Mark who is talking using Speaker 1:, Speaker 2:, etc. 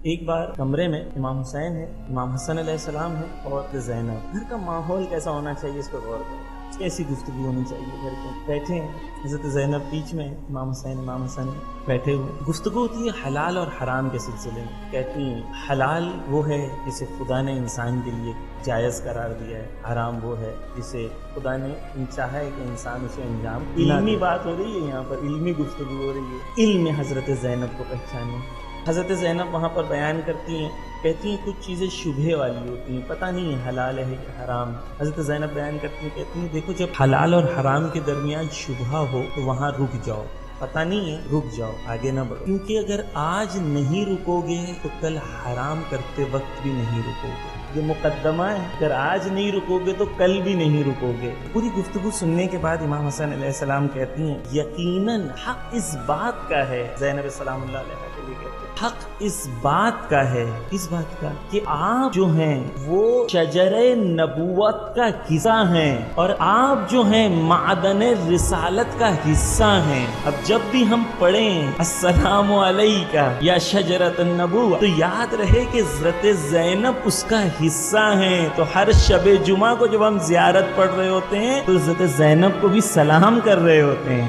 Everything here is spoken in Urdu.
Speaker 1: ایک بار کمرے میں امام حسین ہے، امام حسن علیہ السلام ہے اور زینب۔ گھر کا ماحول کیسا ہونا چاہیے اس پر غور کریں، کیسی گفتگو ہونی چاہیے گھر کے۔ بیٹھے ہیں حضرت زینب بیچ میں، امام حسین بیٹھے ہوئے، گفتگو ہوتی ہے حلال اور حرام کے سلسلے میں۔ کہتی ہیں حلال وہ ہے جسے خدا نے انسان کے لیے جائز قرار دیا ہے، حرام وہ ہے جسے خدا نے چاہا ہے کہ انسان اسے انجام۔ علمی بات ہو رہی ہے یہاں پر، علمی گفتگو ہو رہی ہے، علم حضرت زینب کو پہچانے۔ حضرت زینب وہاں پر بیان کرتی ہیں، کہتی ہیں کچھ چیزیں شبہے والی ہوتی ہیں، پتہ نہیں ہے حلال ہے یا حرام۔ حضرت زینب بیان کرتی ہیں، کہتی ہیں دیکھو جب حلال اور حرام کے درمیان شبہہ ہو تو وہاں رک جاؤ، پتہ نہیں ہے رک جاؤ، آگے نہ بڑھو، کیونکہ اگر آج نہیں رکو گے تو کل حرام کرتے وقت بھی نہیں رکو گے۔ یہ مقدمہ ہے، اگر آج نہیں رکو گے تو کل بھی نہیں رکو گے۔ پوری گفتگو سننے کے بعد امام حسن علیہ السلام کہتی ہیں یقیناً حق اس بات کا ہے، زینب سلام اللہ علیہ کے لیے کہتے ہیں حق اس بات کا ہے، اس بات کا کہ آپ جو ہیں وہ شجرِ نبوت کا حصہ ہیں اور آپ جو ہیں معدن رسالت کا حصہ ہیں۔ اب جب بھی ہم پڑھیں السلام علیکہ یا شجرۃ النبوۃ تو یاد رہے کہ حضرت زینب اس کا حصہ ہیں۔ تو ہر شب جمعہ کو جب ہم زیارت پڑھ رہے ہوتے ہیں تو حضرت زینب کو بھی سلام کر رہے ہوتے ہیں۔